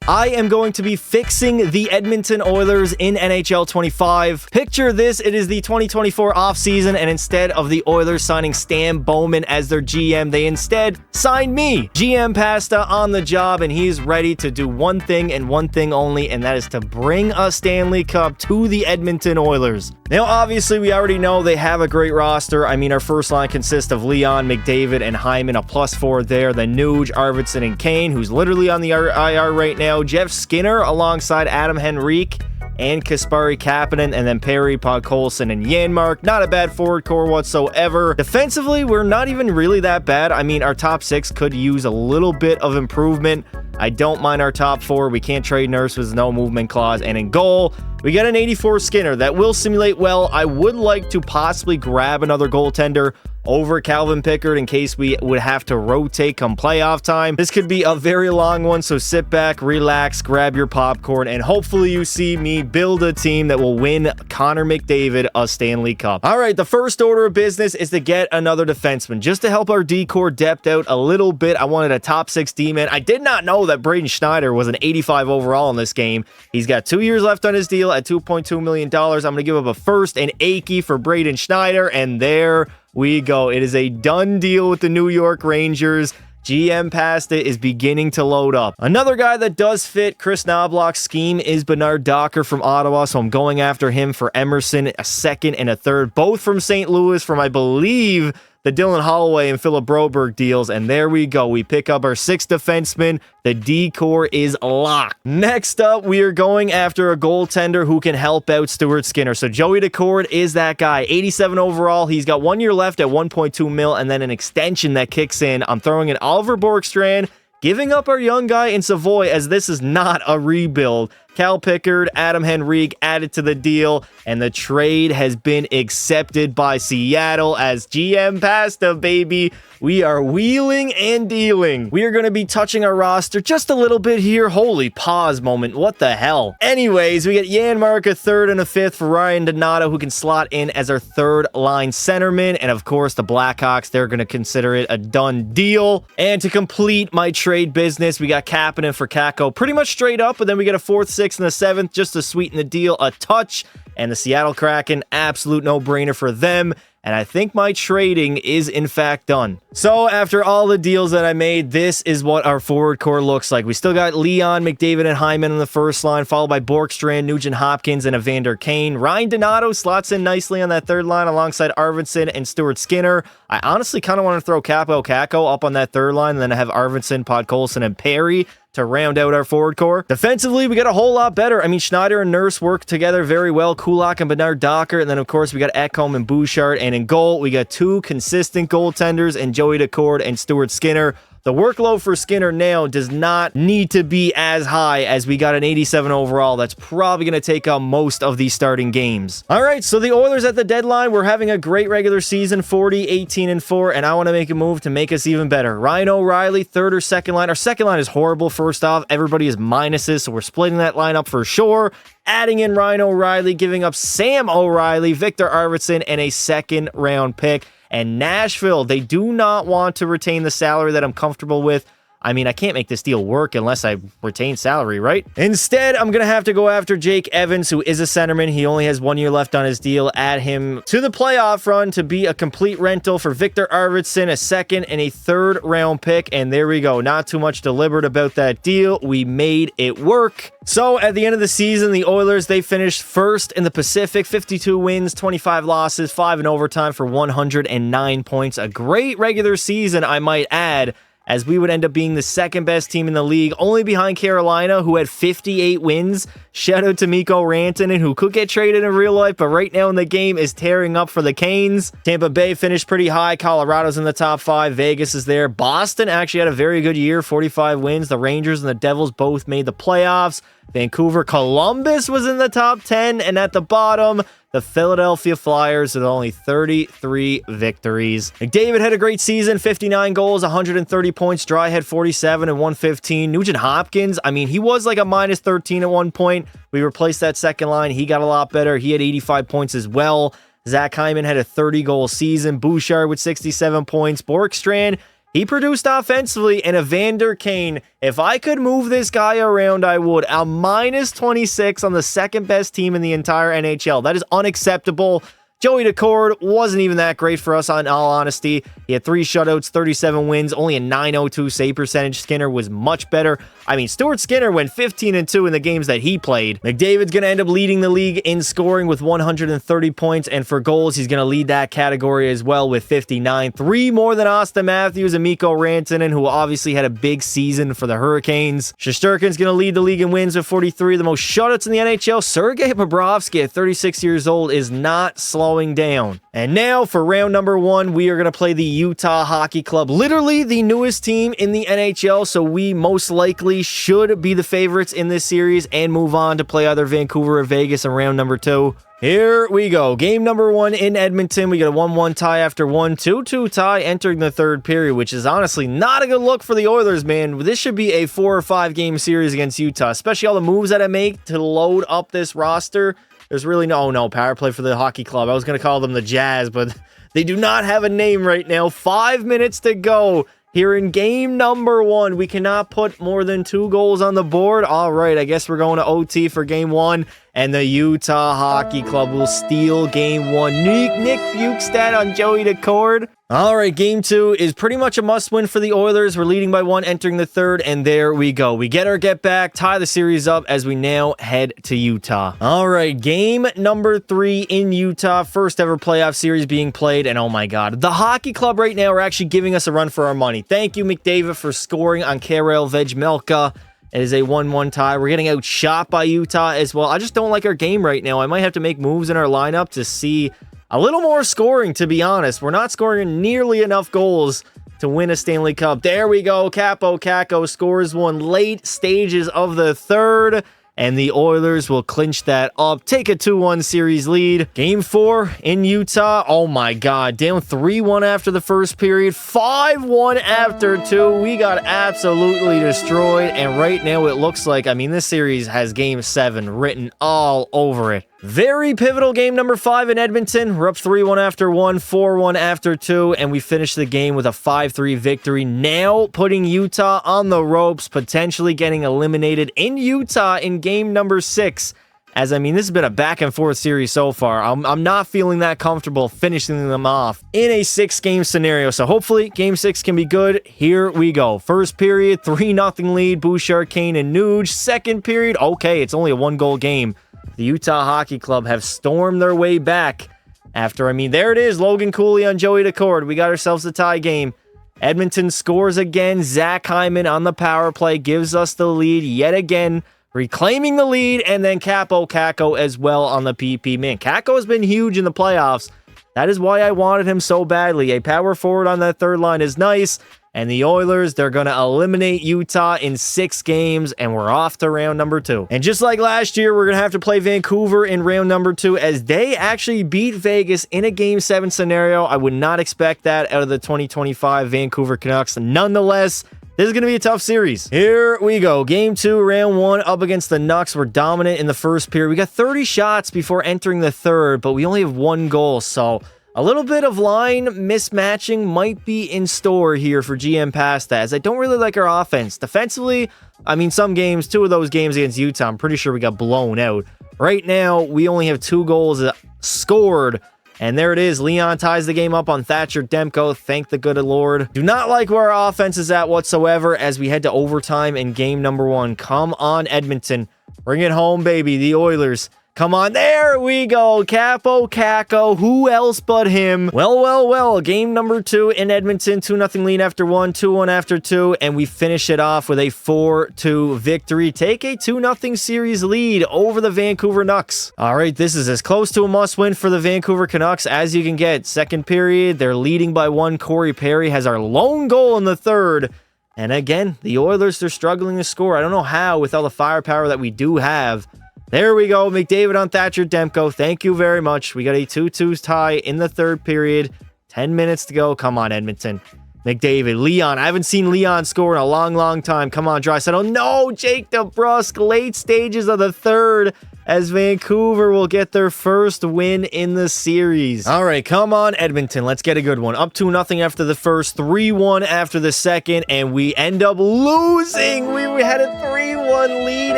I am going to be fixing the Edmonton Oilers in NHL 25. Picture this, it is the 2024 offseason, and instead of the Oilers signing Stan Bowman as their GM, they instead signed me, GM Pasta, on the job, and he's ready to do one thing and one thing only, and that is to bring a Stanley Cup to the Edmonton Oilers. Now, obviously, we already know they have a great roster. I mean, our first line consists of Leon, McDavid, and Hyman, a +4 there. Then Nuge, Arvidsson, and Kane, who's literally on the IR right now. Jeff Skinner alongside Adam Henrique and Kasperi Kapanen, and then Perry, Podkolzin, and Janmark. Not a bad forward core whatsoever. Defensively, we're not even really that bad. I mean, our top 6 could use a little bit of improvement. I don't mind our top 4. We can't trade Nurse with no movement clause. And in goal, we got an 84 Skinner that will simulate well. I would like to possibly grab another goaltender over Calvin Pickard in case we would have to rotate come playoff time. This could be a very long one, so sit back, relax, grab your popcorn, and hopefully you see me build a team that will win Connor McDavid a Stanley Cup. All right, the first order of business is to get another defenseman. Just to help our D-core depth out a little bit, I wanted a top 6 D-man. I did not know that Braden Schneider was an 85 overall in this game. He's got 2 years left on his deal at $2.2 million. I'm going to give up a first and Akey for Braden Schneider, and there we go. It is a done deal with the New York Rangers. GM Pasta is beginning to load up. Another guy that does fit Chris Knobloch's scheme is Bernard Docker from Ottawa, so I'm going after him for Emerson, a second and a third, both from St. Louis from, I believe, the Dylan Holloway and Philip Broberg deals, and there we go. We pick up our 6th defenseman. The D-core is locked. Next up, we are going after a goaltender who can help out Stuart Skinner. So Joey Decord is that guy. 87 overall. He's got 1 year left at 1.2 mil, and then an extension that kicks in. I'm throwing in Oliver Borkstrand, giving up our young guy in Savoy, as this is not a rebuild. Cal Pickard, Adam Henrique added to the deal, and the trade has been accepted by Seattle as GM Pasta, baby. We are wheeling and dealing. We are going to be touching our roster just a little bit here. Holy pause moment. What the hell? Anyways, we get Janmark, a 3rd and a 5th for Ryan Donato, who can slot in as our 3rd line centerman. And of course, the Blackhawks, they're going to consider it a done deal. And to complete my trade business, we got Kapanen for Kakko pretty much straight up, but then we get a 4th, 6th, and a 7th just to sweeten the deal a touch. And the Seattle Kraken, absolute no-brainer for them. And I think my trading is in fact done. So after all the deals that I made, this is what our forward core looks like. We still got Leon, McDavid, and Hyman on the first line, followed by Borkstrand, Nugent Hopkins, and Evander Kane. Ryan Donato slots in nicely on that 3rd line alongside Arvidsson and Stuart Skinner. I honestly kind of want to throw Capo Kakko up on that 3rd line, and then I have Arvidsson, Podkolzin, and Perry to round out our forward core. Defensively, we got a whole lot better. I mean, Schneider and Nurse work together very well. Kulak and Bernard Docker. And then, of course, we got Ekholm and Bouchard. And in goal, we got 2 consistent goaltenders in Joey Decord and Stuart Skinner. The workload for Skinner now does not need to be as high, as we got an 87 overall. That's probably going to take up most of these starting games. All right, so the Oilers at the deadline, we're having a great regular season, 40, 18, and 4, and I want to make a move to make us even better. Ryan O'Reilly, 3rd or 2nd line. Our 2nd line is horrible, first off. Everybody is minuses, so we're splitting that lineup for sure. Adding in Ryan O'Reilly, giving up Sam O'Reilly, Victor Arvidsson, and a 2nd round pick. And Nashville, they do not want to retain the salary that I'm comfortable with. I mean, I can't make this deal work unless I retain salary, right? Instead, I'm going to have to go after Jake Evans, who is a centerman. He only has 1 year left on his deal. Add him to the playoff run to be a complete rental for Victor Arvidsson, a 2nd and a 3rd round pick. And there we go. Not too much deliberate about that deal. We made it work. So at the end of the season, the Oilers, they finished 1st in the Pacific, 52 wins, 25 losses, 5 in overtime for 109 points. A great regular season, I might add, as we would end up being the 2nd best team in the league, only behind Carolina, who had 58 wins. Shout out to Mikko Rantanen, who could get traded in real life, but right now in the game is tearing up for the Canes. Tampa Bay finished pretty high. Colorado's in the top 5. Vegas is there. Boston actually had a very good year, 45 wins. The Rangers and the Devils both made the playoffs. Vancouver, Columbus was in the top 10, and at the bottom, the Philadelphia Flyers with only 33 victories. McDavid had a great season, 59 goals, 130 points. Dry had 47 and 115. Nugent Hopkins, I mean, he was like a minus 13 at one point. We replaced that 2nd line. He got a lot better. He had 85 points as well. Zach Hyman had a 30-goal season. Bouchard with 67 points. Borkstrand, He produced offensively, and Evander Kane, if I could move this guy around, I would. A minus 26 on the second best team in the entire NHL. That is unacceptable. Joey Daccord wasn't even that great for us, in all honesty. He had 3 shutouts, 37 wins, only a .902 save percentage. Skinner was much better. I mean, Stuart Skinner went 15-2 in the games that he played. McDavid's going to end up leading the league in scoring with 130 points, and for goals, he's going to lead that category as well with 59. 3 more than Austin Matthews and Mikko Rantanen, who obviously had a big season for the Hurricanes. Shesterkin's going to lead the league in wins with 43. The most shutouts in the NHL, Sergei Bobrovsky at 36 years old is not slowing down. And now for round number 1, we are going to play the Utah Hockey Club, literally the newest team in the NHL, so we most likely should be the favorites in this series and move on to play either Vancouver or Vegas in round number 2. Here we go. Game number 1 in Edmonton. We got a 1-1 tie after 1, 2-2 tie entering the third period, which is honestly not a good look for the Oilers, man. This should be a 4 or 5 game series against Utah, especially all the moves that I make to load up this roster. There's really no power play for the hockey club. I was going to call them the Jazz, but they do not have a name right now. 5 minutes to go here in game number 1. We cannot put more than 2 goals on the board. All right, I guess we're going to OT for game 1, and the Utah Hockey Club will steal game 1. Nick Bukestad on Joey Daccord. All right, game 2 is pretty much a must-win for the Oilers. We're leading by 1 entering the third, and there we go. We get our get-back, tie the series up as we now head to Utah. All right, game number 3 in Utah. First ever playoff series being played, and oh my god, the Hockey Club right now are actually giving us a run for our money. Thank you, McDavid, for scoring on Karel Vejmelka. It is a 1-1 tie. We're getting outshot by Utah as well. I just don't like our game right now. I might have to make moves in our lineup to see a little more scoring, to be honest. We're not scoring nearly enough goals to win a Stanley Cup. There we go. Capo Caco scores one late stages of the third, and the Oilers will clinch that up, take a 2-1 series lead. Game 4 in Utah. Oh my god, down 3-1 after the first period, 5-1 after 2. We got absolutely destroyed, and right now it looks like, I mean, this series has game 7 written all over it. Very pivotal game number 5 in Edmonton. We're up 3-1 after 1, 4-1 after 2, and we finish the game with a 5-3 victory. Now putting Utah on the ropes, potentially getting eliminated in Utah in game number 6. As I mean, this has been a back-and-forth series so far. I'm not feeling that comfortable finishing them off in a 6-game scenario. So hopefully, game 6 can be good. Here we go. First period, 3-0 lead. Bouchard, Kane, and Nuge. Second period, okay, it's only a 1-goal game. The Utah Hockey Club have stormed their way back after, I mean, there it is. Logan Cooley on Joey Daccord. We got ourselves a tie game. Edmonton scores again. Zach Hyman on the power play gives us the lead yet again, reclaiming the lead, and then Capo Caco as well on the PP. Man, Caco has been huge in the playoffs. That is why I wanted him so badly. A power forward on that third line is nice. And the Oilers, they're going to eliminate Utah in 6 games, and we're off to round number 2. And just like last year, we're going to have to play Vancouver in round number 2 as they actually beat Vegas in a Game 7 scenario. I would not expect that out of the 2025 Vancouver Canucks. Nonetheless, this is going to be a tough series. Here we go. Game 2, round 1, up against the Nucks. We're dominant in the first period. We got 30 shots before entering the third, but we only have 1 goal, so a little bit of line mismatching might be in store here for GM Pasta, as I don't really like our offense. Defensively, I mean, some games, 2 of those games against Utah, I'm pretty sure we got blown out. Right now, we only have 2 goals scored, and there it is. Leon ties the game up on Thatcher Demko. Thank the good Lord. Do not like where our offense is at whatsoever as we head to overtime in game number 1. Come on, Edmonton. Bring it home, baby. The Oilers. Come on, there we go. Capo Caco, who else but him? Well. Game number 2 in Edmonton. 2-0 lead after 1, 2-1 after 2, and we finish it off with a 4-2 victory. Take a 2-0 series lead over the Vancouver Canucks. All right, this is as close to a must-win for the Vancouver Canucks as you can get. Second period, they're leading by 1. Corey Perry has our lone goal in the third. And again, the Oilers, they're struggling to score. I don't know how with all the firepower that we do have. There we go. McDavid on Thatcher Demko. Thank you very much. We got a 2-2 tie in the third period. 10 minutes to go. Come on, Edmonton. McDavid, Leon. I haven't seen Leon score in a long time. Come on, Draisaitl. No, Jake DeBrusk. Late stages of the third as Vancouver will get their first win in the series. All right, come on, Edmonton. Let's get a good one. Up 2-0 after the first, 3-1 after the second, and we end up losing. We had a 3-1 lead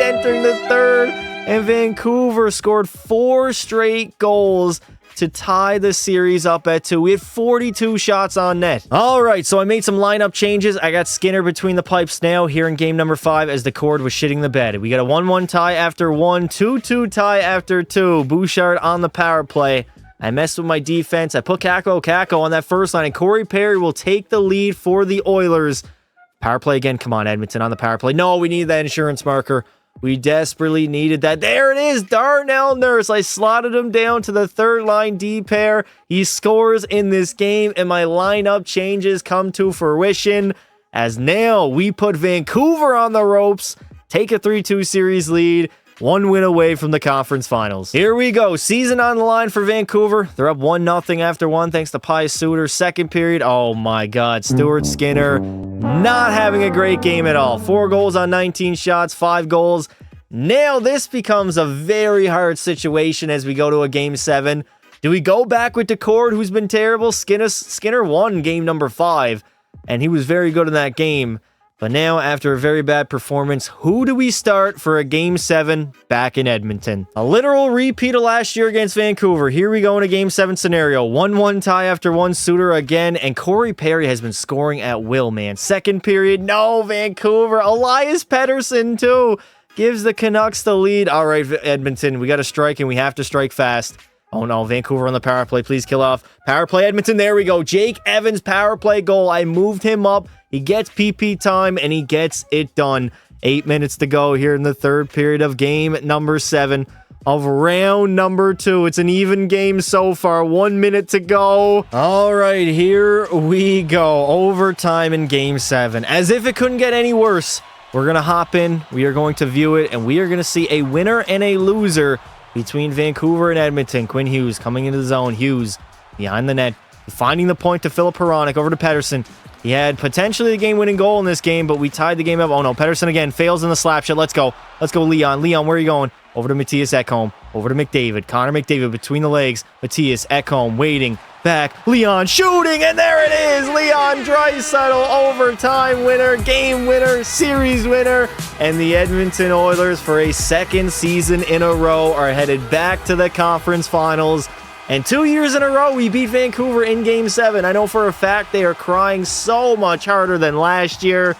entering the third, and Vancouver scored 4 straight goals to tie the series up at 2. We had 42 shots on net. All right, so I made some lineup changes. I got Skinner between the pipes now here in game number 5 as the cord was shitting the bed. We got a 1-1 tie after 1, 2-2 tie after 2. Bouchard on the power play. I messed with my defense. I put Kako on that first line, and Corey Perry will take the lead for the Oilers. Power play again. Come on, Edmonton on the power play. No, we need that insurance marker. We desperately needed that. There it is, Darnell Nurse. I slotted him down to the third line D pair. He scores in this game, and my lineup changes come to fruition as now we put Vancouver on the ropes, take a 3-2 series lead, 1 win away from the conference finals. Here we go. Season on the line for Vancouver. They're up 1-0 after 1 thanks to Pius Suter. Second period. Oh my God. Stuart Skinner not having a great game at all. 4 goals on 19 shots, 5 goals. Now this becomes a very hard situation as we go to a game 7. Do we go back with Decord, who's been terrible? Skinner won game number 5, and he was very good in that game. But now, after a very bad performance, who do we start for a Game 7 back in Edmonton? A literal repeat of last year against Vancouver. Here we go in a Game 7 scenario. 1-1 tie after 1, Suter again, and Corey Perry has been scoring at will, man. Second period, no, Vancouver. Elias Pettersson, too, gives the Canucks the lead. All right, Edmonton, we got to strike, and we have to strike fast. Oh no, Vancouver on the power play. Please kill off. Power play, Edmonton. There we go. Jake Evans power play goal. I moved him up. He gets PP time, and he gets it done. 8 minutes to go here in the third period of game number 7 of round number 2. It's an even game so far. 1 minute to go. All right, here we go. Overtime in game 7. As if it couldn't get any worse. We're going to hop in. We are going to view it, and we are going to see a winner and a loser between Vancouver and Edmonton. Quinn Hughes coming into the zone. Hughes behind the net, finding the point to Philip Hronek over to Pettersson. He had potentially the game-winning goal in this game, but we tied the game up. Oh no, Pettersson again fails in the slap shot. Let's go. Let's go, Leon. Leon, where are you going? Over to Matthias Ekholm. Over to McDavid. Connor McDavid between the legs. Matthias Ekholm waiting. Back. Leon shooting, and there it is. Leon Draisaitl, overtime winner, game winner, series winner. And the Edmonton Oilers, for a second season in a row, are headed back to the conference finals. And 2 years in a row, we beat Vancouver in Game 7. I know for a fact they are crying so much harder than last year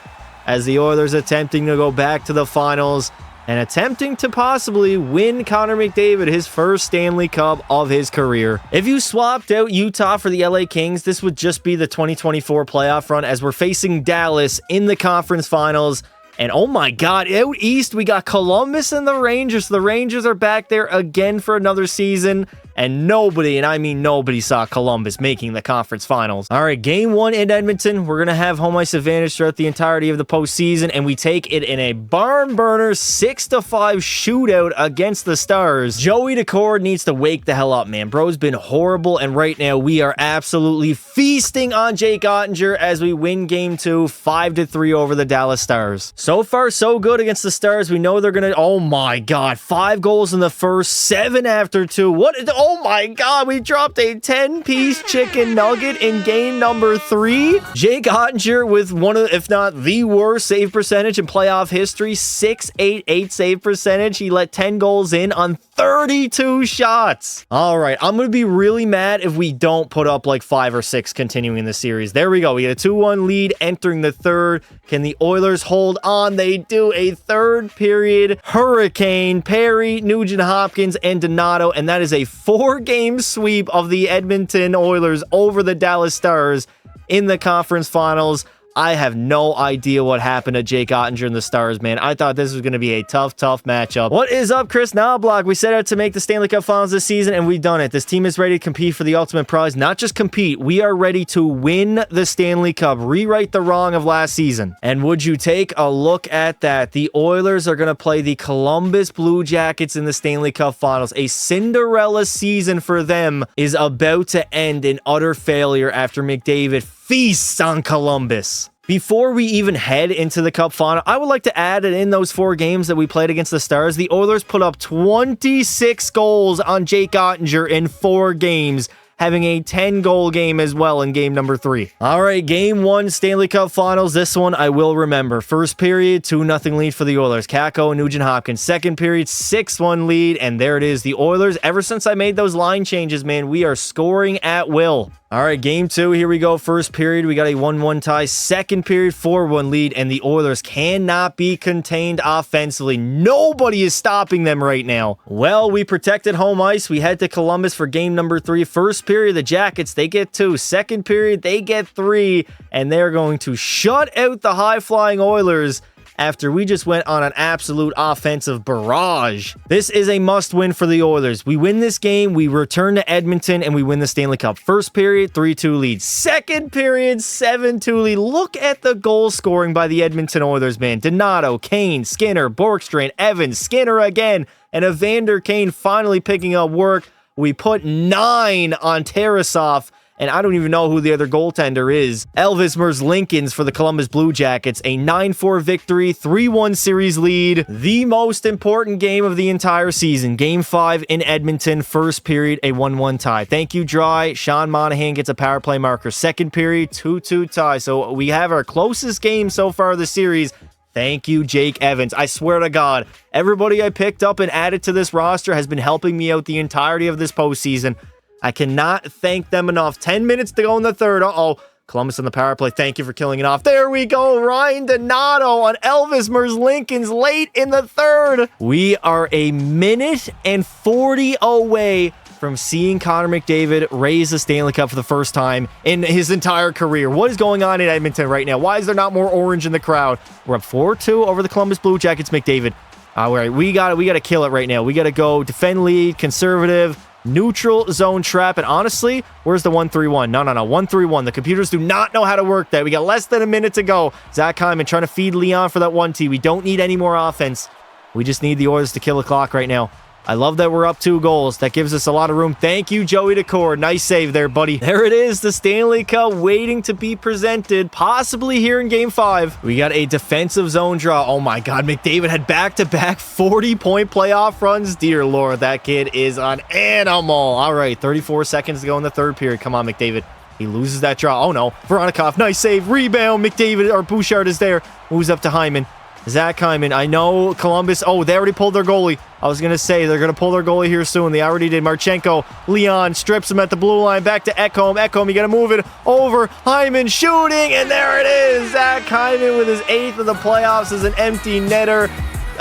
as the Oilers attempting to go back to the finals and attempting to possibly win Connor McDavid his first Stanley Cup of his career. If you swapped out Utah for the LA Kings, this would just be the 2024 playoff run as we're facing Dallas in the conference finals. And oh my God, out east, we got Columbus and the Rangers. The Rangers are back there again for another season. And nobody, and I mean nobody, saw Columbus making the conference finals. All right, game 1 in Edmonton. We're going to have home ice advantage throughout the entirety of the postseason, and we take it in a barn burner 6-5 shootout against the Stars. Joey Decord needs to wake the hell up, man. Bro's been horrible, and right now we are absolutely feasting on Jake Ottinger as we win game 2, 5-3 over the Dallas Stars. So far, so good against the Stars. We know they're going to, oh my God, 5 goals in the first, 7 after 2. What? Oh my God, we dropped a 10-piece chicken nugget in game number 3. Jake Ottinger with one of, if not the worst save percentage in playoff history, .688 save percentage. He let 10 goals in on 32 shots. All right, I'm going to be really mad if we don't put up like 5 or 6 continuing the series. There we go. We get a 2-1 lead entering the third. Can the Oilers hold on? They do. A third period hurricane. Perry, Nugent Hopkins, and Donato, and that is a 4-game sweep of the Edmonton Oilers over the Dallas Stars in the conference finals. I have no idea what happened to Jake Ottinger and the Stars, man. I thought this was going to be a tough matchup. What is up, Chris Knobloch? We set out to make the Stanley Cup Finals this season, and we've done it. This team is ready to compete for the ultimate prize. Not just compete, we are ready to win the Stanley Cup. Rewrite the wrong of last season. And would you take a look at that? The Oilers are going to play the Columbus Blue Jackets in the Stanley Cup Finals. A Cinderella season for them is about to end in utter failure after McDavid feasts on Columbus. Before we even head into the Cup final, I would like to add that in those 4 games that we played against the Stars, the Oilers put up 26 goals on Jake Ottinger in 4 games, having a 10-goal game as well in game number 3. All right, game 1, Stanley Cup Finals. This one I will remember. First period, 2-0 lead for the Oilers. Kakko and Nugent-Hopkins. Second period, 6-1 lead, and there it is. The Oilers, ever since I made those line changes, man, we are scoring at will. All right, game 2, here we go. First period, we got a 1-1 tie. Second period, 4-1 lead, and the Oilers cannot be contained offensively. Nobody is stopping them right now. Well, we protected home ice. We head to Columbus for game number 3. First period, the Jackets, they get 2. Second period, they get 3, and they're going to shut out the high-flying Oilers after we just went on an absolute offensive barrage. This is a must-win for the Oilers. We win this game, we return to Edmonton, and we win the Stanley Cup. First period, 3-2 lead. Second period, 7-2 lead. Look at the goal scoring by the Edmonton Oilers, man. Donato, Kane, Skinner, Borkstrand, Evans, Skinner again, and Evander Kane finally picking up work. We put 9 on Tarasov, and I don't even know who the other goaltender is. Elvis Merzlikins for the Columbus Blue Jackets. A 9-4 victory, 3-1 series lead. The most important game of the entire season. Game 5 in Edmonton. First period, a 1-1 tie. Thank you, Dry. Sean Monahan gets a power play marker. Second period, 2-2 tie. So we have our closest game so far of the series. Thank you, Jake Evans. I swear to God, everybody I picked up and added to this roster has been helping me out the entirety of this postseason. I cannot thank them enough. 10 minutes to go in the third. Uh-oh. Columbus on the power play. Thank you for killing it off. There we go. Ryan Donato on Elvis Merzlikins late in the third. We are a minute and 40 away from seeing Connor McDavid raise the Stanley Cup for the first time in his entire career. What is going on in Edmonton right now? Why is there not more orange in the crowd? We're up 4-2 over the Columbus Blue Jackets. McDavid. All right, we got to kill it right now. We got to go defend lead, conservative, neutral zone trap, and honestly, where's the 1-3-1? No, 1-3-1. The computers do not know how to work that. We got less than a minute to go. Zach Hyman trying to feed Leon for that 1T. We don't need any more offense. We just need the Oilers to kill the clock right now. I love that we're up 2 goals. That gives us a lot of room. Thank you, Joey Decore. Nice save there, buddy. There it is, the Stanley Cup waiting to be presented, possibly here in Game 5. We got a defensive zone draw. Oh my God, McDavid had back-to-back 40-point playoff runs. Dear Lord, that kid is an animal. All right, 34 seconds to go in the third period. Come on, McDavid. He loses that draw. Oh no, Veronikov, nice save. Rebound, McDavid, or Bouchard is there. Moves up to Hyman. Zach Hyman, I know Columbus. Oh, they already pulled their goalie. I was going to say they're going to pull their goalie here soon. They already did. Marchenko, Leon strips him at the blue line. Back to Ekholm. Ekholm, you got to move it over. Hyman shooting, and there it is. Zach Hyman with his 8th of the playoffs as an empty netter,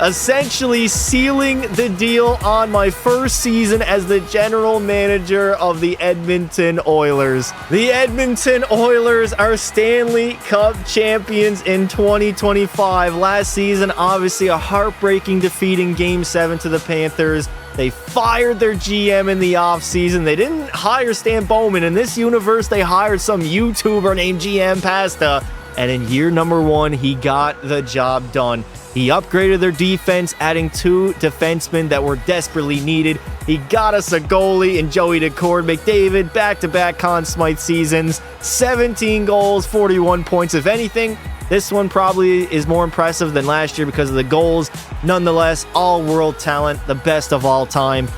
essentially sealing the deal on my first season as the general manager of the Edmonton Oilers. The Edmonton Oilers are Stanley Cup champions in 2025. Last season, obviously a heartbreaking defeat in Game 7 to the Panthers. They fired their GM in the offseason. They didn't hire Stan Bowman. In this universe, they hired some YouTuber named GM Pasta. And in year number 1, he got the job done. He upgraded their defense, adding 2 defensemen that were desperately needed. He got us a goalie in Joey Decord. McDavid, back-to-back Conn Smythe seasons, 17 goals, 41 points. If anything, this one probably is more impressive than last year because of the goals. Nonetheless, all-world talent, the best of all time.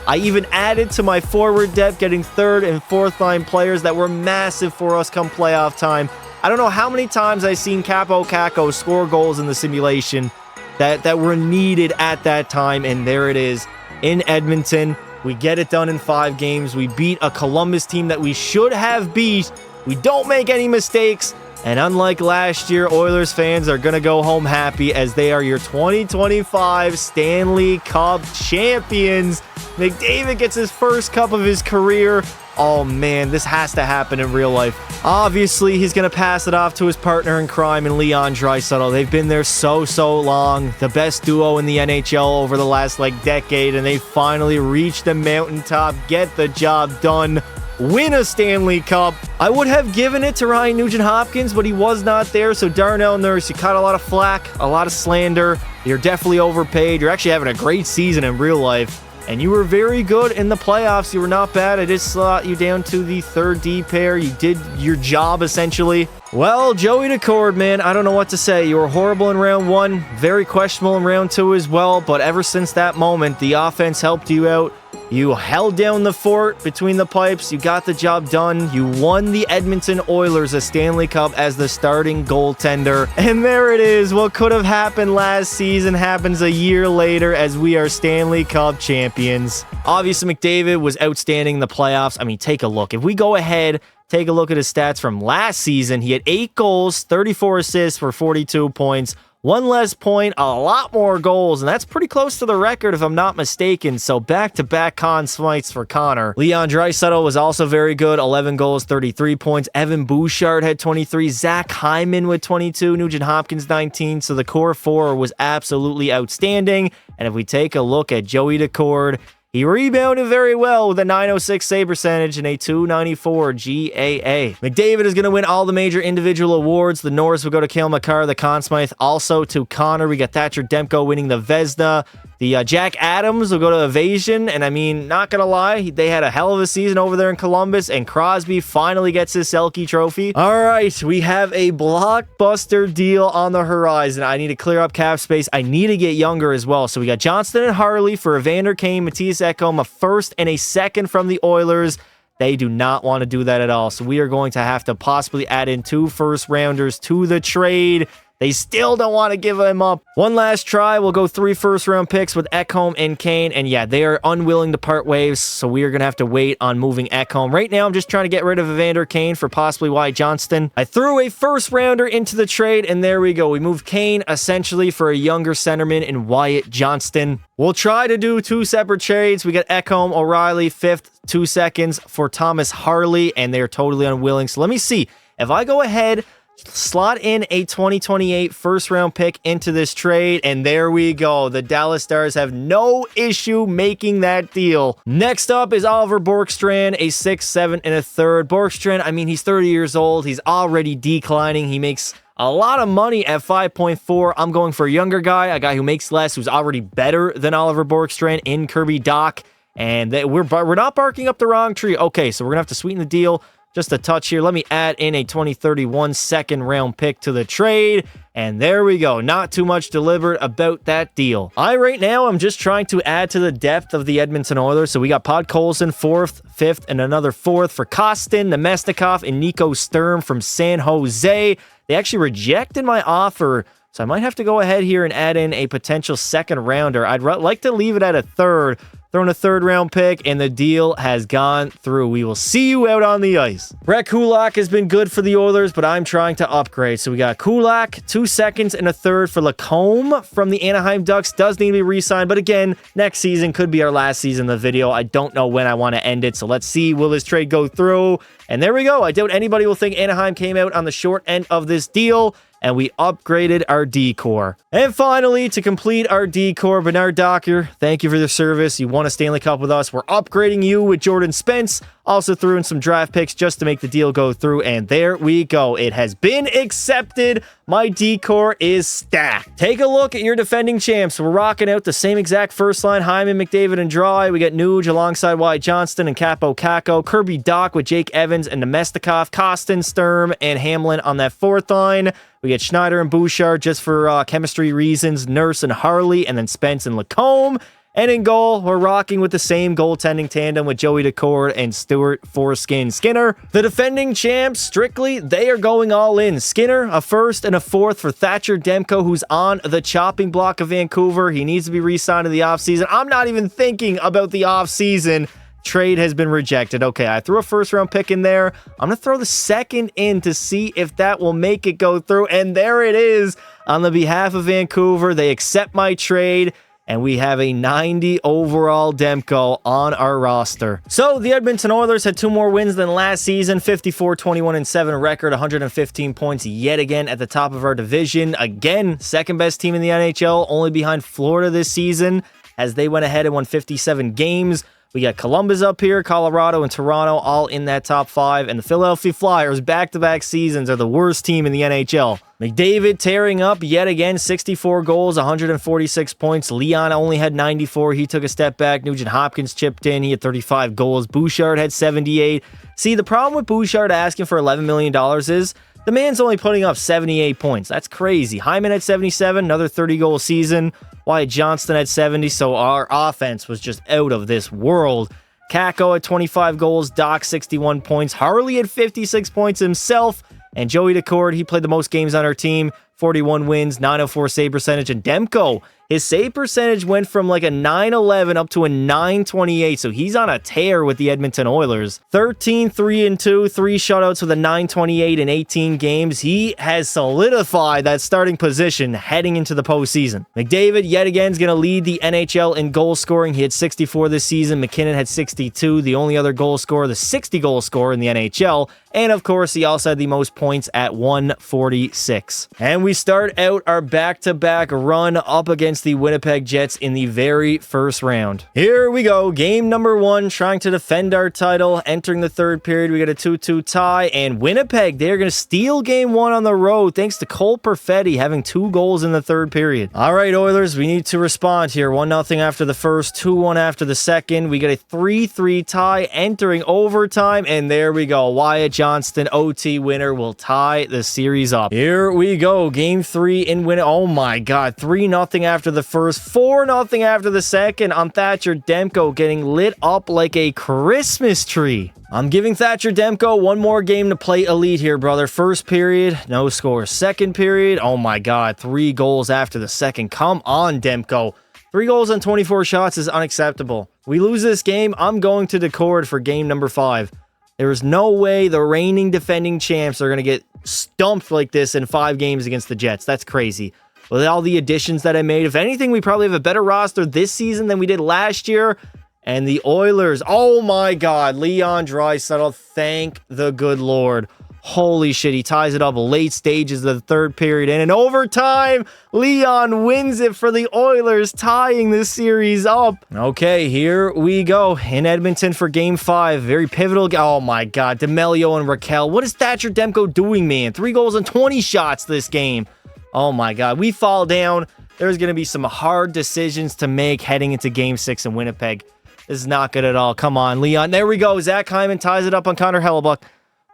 I even added to my forward depth, getting 3rd and 4th line players that were massive for us come playoff time. I don't know how many times I've seen Capo Kakko score goals in the simulation that were needed at that time, and there it is in Edmonton. We get it done in 5 games. We beat a Columbus team that we should have beat. We don't make any mistakes, and unlike last year, Oilers fans are going to go home happy as they are your 2025 Stanley Cup champions. McDavid gets his first cup of his career. Oh man, this has to happen in real life. Obviously, he's going to pass it off to his partner in crime in Leon Draisaitl. They've been there so long. The best duo in the NHL over the last decade, and they finally reached the mountaintop, get the job done, win a Stanley Cup. I would have given it to Ryan Nugent-Hopkins, but he was not there. So Darnell Nurse, you caught a lot of flack, a lot of slander. You're definitely overpaid. You're actually having a great season in real life. and you were very good in the playoffs. You were not bad. I did slot you down to the 3rd D pair. You did your job, essentially. Well, Joey Decord, man, I don't know what to say. You were horrible in round 1, very questionable in round 2 as well, but ever since that moment, the offense helped you out. You held down the fort between the pipes. You got the job done. You won the Edmonton Oilers a Stanley Cup as the starting goaltender. And there it is. What could have happened last season happens a year later as we are Stanley Cup champions. Obviously, McDavid was outstanding in the playoffs. I mean, take a look. If we go ahead, take a look at his stats from last season. He had 8 goals, 34 assists for 42 points. 1 less point, a lot more goals, and that's pretty close to the record if I'm not mistaken. So back-to-back Conn Smythes for Connor. Leon Draisaitl was also very good, 11 goals, 33 points. Evan Bouchard had 23. Zach Hyman with 22. Nugent Hopkins 19. So the core 4 was absolutely outstanding. And if we take a look at Joey Decord, he rebounded very well with a .906 save percentage and a .294 GAA. McDavid is going to win all the major individual awards. The Norris will go to Cale Makar, the Conn Smythe also to Connor. We got Thatcher Demko winning the Vezina. The Jack Adams will go to Evasion, and I mean, not gonna lie, they had a hell of a season over there in Columbus, and Crosby finally gets his Selke trophy. All right, we have a blockbuster deal on the horizon. I need to clear up cap space. I need to get younger as well. So we got Johnston and Harley for Evander Kane, Matthias Ekholm, a 1st and a 2nd from the Oilers. They do not want to do that at all. So we are going to have to possibly add in 2 first-rounders to the trade. They still don't want to give him up. One last try. We'll go 3 first-round picks with Ekholm and Kane. And yeah, they are unwilling to part ways, so we are going to have to wait on moving Ekholm. Right now, I'm just trying to get rid of Evander Kane for possibly Wyatt Johnston. I threw a first-rounder into the trade, and there we go. We moved Kane essentially for a younger centerman in Wyatt Johnston. We'll try to do 2 separate trades. We got Ekholm, O'Reilly, 5th, 2 seconds for Thomas Harley, and they're totally unwilling. So let me see. If I go ahead, slot in a 2028 first-round pick into this trade, and there we go. The Dallas Stars have no issue making that deal. Next up is Oliver Borkstrand, a 6th, 7th, and a 3rd. Borkstrand, I mean, he's 30 years old. He's already declining. He makes a lot of money at 5.4. I'm going for a younger guy, a guy who makes less, who's already better than Oliver Borkstrand in Kirby Dach, and we're not barking up the wrong tree. Okay, so we're going to have to sweeten the deal just a touch here. Let me add in a 2031 2nd-round pick to the trade. And there we go. Not too much deliberate about that deal. Right now, I'm just trying to add to the depth of the Edmonton Oilers. So we got Podkolzin, 4th, 5th, and another 4th for Kostin, Nemestikov, and Nico Sturm from San Jose. They actually rejected my offer, so I might have to go ahead here and add in a potential 2nd-rounder. I'd like to leave it at a 3rd. Throwing a 3rd-round pick, and the deal has gone through. We will see you out on the ice. Brett Kulak has been good for the Oilers, but I'm trying to upgrade. So we got Kulak, 2 seconds, and a 3rd for Lacombe from the Anaheim Ducks. Does need to be re-signed, but again, next season could be our last season of the video. I don't know when I want to end it, so let's see. Will this trade go through? And there we go. I doubt anybody will think Anaheim came out on the short end of this deal, and we upgraded our D-core. And finally, to complete our D-core, Bernard Docker, thank you for your service. You won a Stanley Cup with us. We're upgrading you with Jordan Spence. Also threw in some draft picks just to make the deal go through, and there we go. It has been accepted. My D-core is stacked. Take a look at your defending champs. We're rocking out the same exact first line, Hyman, McDavid, and Dry. We got Nuge alongside Wyatt Johnston and Capo Caco. Kirby Dach with Jake Evans and Nemestikov, Kostin, Sturm, and Hamlin on that 4th line. We get Schneider and Bouchard just for chemistry reasons, Nurse and Harley, and then Spence and Lacombe. And in goal, we're rocking with the same goaltending tandem with Joey Decord and Stuart Foreskin Skinner. The defending champs, strictly, they are going all in. Skinner, a 1st and a 4th for Thatcher Demko, who's on the chopping block of Vancouver. He needs to be re-signed in the offseason. I'm not even thinking about the offseason. Trade has been rejected. Okay, I threw a 1st-round pick in there. I'm going to throw the 2nd in to see if that will make it go through. And there it is. On the behalf of Vancouver, they accept my trade, and we have a 90 overall Demko on our roster. So the Edmonton Oilers had 2 more wins than last season, 54-21-7 record, 115 points yet again at the top of our division. Again, 2nd-best team in the NHL, only behind Florida this season, as they went ahead and won 57 games. We got Columbus up here, Colorado and Toronto all in that top 5. And the Philadelphia Flyers, back-to-back seasons, are the worst team in the NHL. McDavid tearing up yet again, 64 goals, 146 points. Leon only had 94. He took a step back. Nugent Hopkins chipped in. He had 35 goals. Bouchard had 78. See, the problem with Bouchard asking for $11 million is the man's only putting up 78 points. That's crazy. Hyman had 77, another 30-goal season. Wyatt Johnston had 70, so our offense was just out of this world. Kakko had 25 goals, Doc 61 points, Harley had 56 points himself, and Joey Decord, he played the most games on our team, 41 wins, 904 save percentage, and Demko, his save percentage went from like a 911 up to a 928, so he's on a tear with the Edmonton Oilers. 13, 3-2, 3 shutouts with a 928 in 18 games. He has solidified that starting position heading into the postseason. McDavid, yet again, is going to lead the NHL in goal scoring. He had 64 this season. McKinnon had 62, the only other goal scorer, the 60-goal scorer in the NHL. And of course, he also had the most points at 146. And we start out our back-to-back run up against the Winnipeg Jets in the very first round. Here we go. Game number 1, trying to defend our title. Entering the third period, we got a 2-2 tie. And Winnipeg, they're going to steal game 1 on the road thanks to Cole Perfetti having 2 goals in the third period. All right, Oilers, we need to respond here. 1-0 after the first, 2-1 after the second. We got a 3-3 tie entering overtime. And there we go. Wyatt Johnston, OT winner, will tie the series up. Here we go. Game 3 in win. Oh my God. 3-0 after the first, 4-0 after the second on Thatcher Demko getting lit up like a Christmas tree. I'm giving Thatcher Demko one more game to play elite here, brother. First period, no score. Second period, oh my God. 3 goals after the second. Come on, Demko. 3 goals on 24 shots is unacceptable. We lose this game, I'm going to Decord for game number 5. There is no way the reigning defending champs are going to get stumped like this in 5 games against the Jets. That's crazy. With all the additions that I made, if anything, we probably have a better roster this season than we did last year. And the Oilers, oh my God, Leon Draisaitl, thank the good Lord. Holy shit, he ties it up late stages of the third period. And in overtime, Leon wins it for the Oilers, tying this series up. Okay, here we go. In Edmonton for Game 5. Very pivotal. Oh my God, DeMelio and Raquel. What is Thatcher Demko doing, man? 3 goals and 20 shots this game. Oh my God, we fall down. There's going to be some hard decisions to make heading into Game 6 in Winnipeg. This is not good at all. Come on, Leon. There we go. Zach Hyman ties it up on Connor Hellebuck.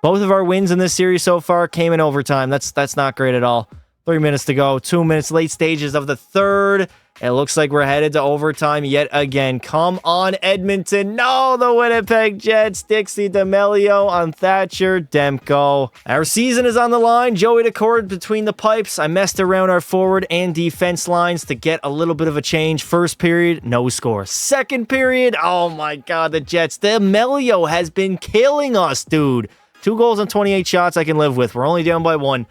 Both of our wins in this series so far came in overtime. That's not great at all. 3 minutes to go. 2 minutes, late stages of the third. It looks like we're headed to overtime yet again. Come on, Edmonton. No, the Winnipeg Jets. Dixie DeMelio on Thatcher Demko. Our season is on the line. Joey Decord between the pipes. I messed around our forward and defense lines to get a little bit of a change. First period, no score. Second period, oh my God, the Jets. DeMelio has been killing us, dude. 2 goals on 28 shots I can live with. We're only down by 1.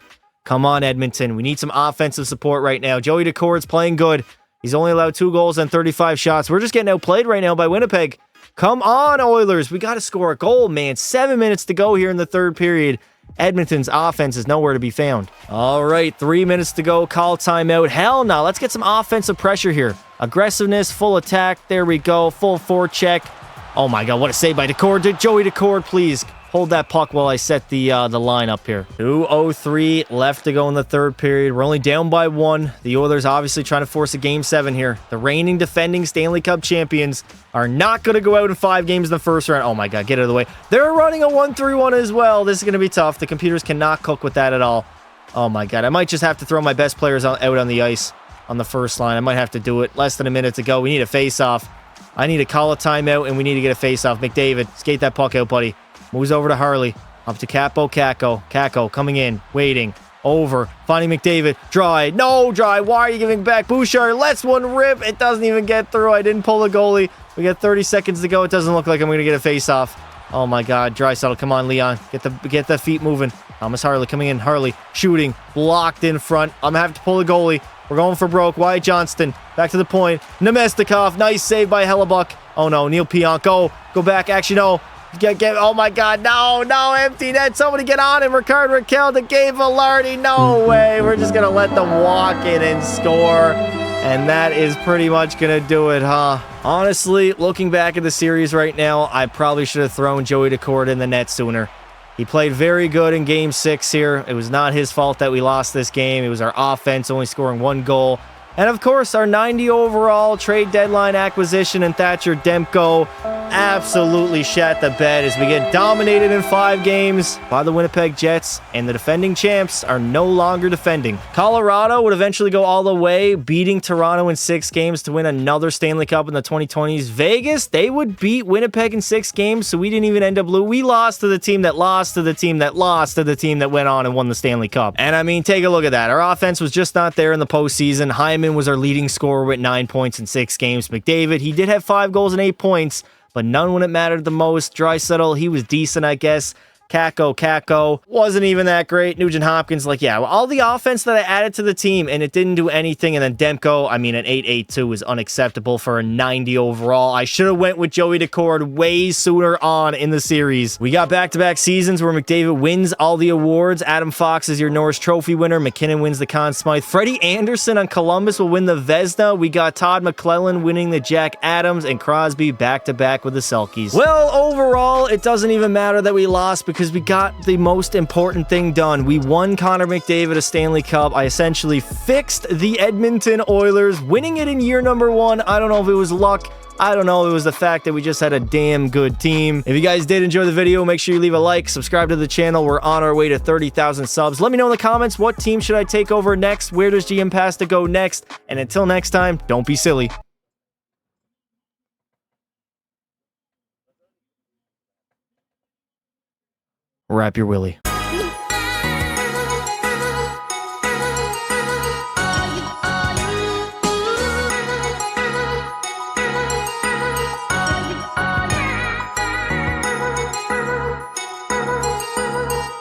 Come on, Edmonton. We need some offensive support right now. Joey Decord's playing good. He's only allowed 2 goals and 35 shots. We're just getting outplayed right now by Winnipeg. Come on, Oilers. We got to score a goal, man. 7 minutes to go here in the third period. Edmonton's offense is nowhere to be found. All right, 3 minutes to go. Call timeout. Hell no. Let's get some offensive pressure here. Aggressiveness, full attack. There we go. Full forecheck. Oh my God, what a save by Decord. Joey Decord, please. Hold that puck while I set the line up here. 2:03 left to go in the third period. We're only down by 1. The Oilers obviously trying to force a Game 7 here. The reigning defending Stanley Cup champions are not going to go out in 5 games in the first round. Oh my God, get out of the way. They're running a 1-3-1 as well. This is going to be tough. The computers cannot cook with that at all. Oh my God, I might just have to throw my best players out on the ice on the first line. I might have to do it. Less than a minute to go. We need a face-off. I need to call a timeout, and we need to get a face-off. McDavid, skate that puck out, buddy. Moves over to Harley. Up to Kakko. Kakko coming in. Waiting. Over. Finding McDavid. Dry. No, Dry. Why are you giving back? Bouchard lets one rip. It doesn't even get through. I didn't pull the goalie. We got 30 seconds to go. It doesn't look like I'm going to get a face-off. Oh, my God. Draisaitl. Come on, Leon. Get the feet moving. Thomas Harley coming in. Harley shooting. Blocked in front. I'm going to have to pull the goalie. We're going for broke. Wyatt Johnston. Back to the point. Nemestikov. Nice save by Hellebuck. Oh, no. Neil Pionk. Go back. Actually, no. Oh my God, no, empty net. Somebody get on him. Ricard Raquel to Gabe Velarde. No way. We're just going to let them walk in and score. And that is pretty much going to do it, huh? Honestly, looking back at the series right now, I probably should have thrown Joey Daccord in the net sooner. He played very good in Game 6 here. It was not his fault that we lost this game. It was our offense only scoring 1 goal. And of course, our 90 overall trade deadline acquisition and Thatcher Demko absolutely shat the bed as we get dominated in 5 games by the Winnipeg Jets, and the defending champs are no longer defending. Colorado would eventually go all the way, beating Toronto in 6 games to win another Stanley Cup in the 2020s. Vegas, they would beat Winnipeg in 6 games, so we didn't even end up losing. We lost to the team that lost to the team that lost to the team that went on and won the Stanley Cup. And I mean, take a look at that. Our offense was just not there in the postseason. Hyman was our leading scorer with 9 points in 6 games. McDavid, he did have 5 goals and 8 points, but none when it mattered the most. Draisaitl, he was decent, I guess. Kako wasn't even that great. Nugent Hopkins, like, yeah, all the offense that I added to the team, and it didn't do anything. And then Demko, I mean, an 8.82 is unacceptable for a 90 overall. I should have went with Joey Daccord way sooner on in the series. We got back-to-back seasons where McDavid wins all the awards. Adam Fox is your Norris Trophy winner. McKinnon wins the Conn Smythe. Freddie Anderson on Columbus will win the Vezina. We got Todd McClellan winning the Jack Adams, and Crosby back-to-back with the Selkies. Well, overall, it doesn't even matter that we lost because we got the most important thing done. We won Connor McDavid a Stanley Cup. I essentially fixed the Edmonton Oilers, winning it in year number 1. I don't know if it was luck. I don't know. It was the fact that we just had a damn good team. If you guys did enjoy the video, make sure you leave a like, subscribe to the channel. We're on our way to 30,000 subs. Let me know in the comments, what team should I take over next? Where does GM Pasta go next? And until next time, don't be silly. Wrap your willy.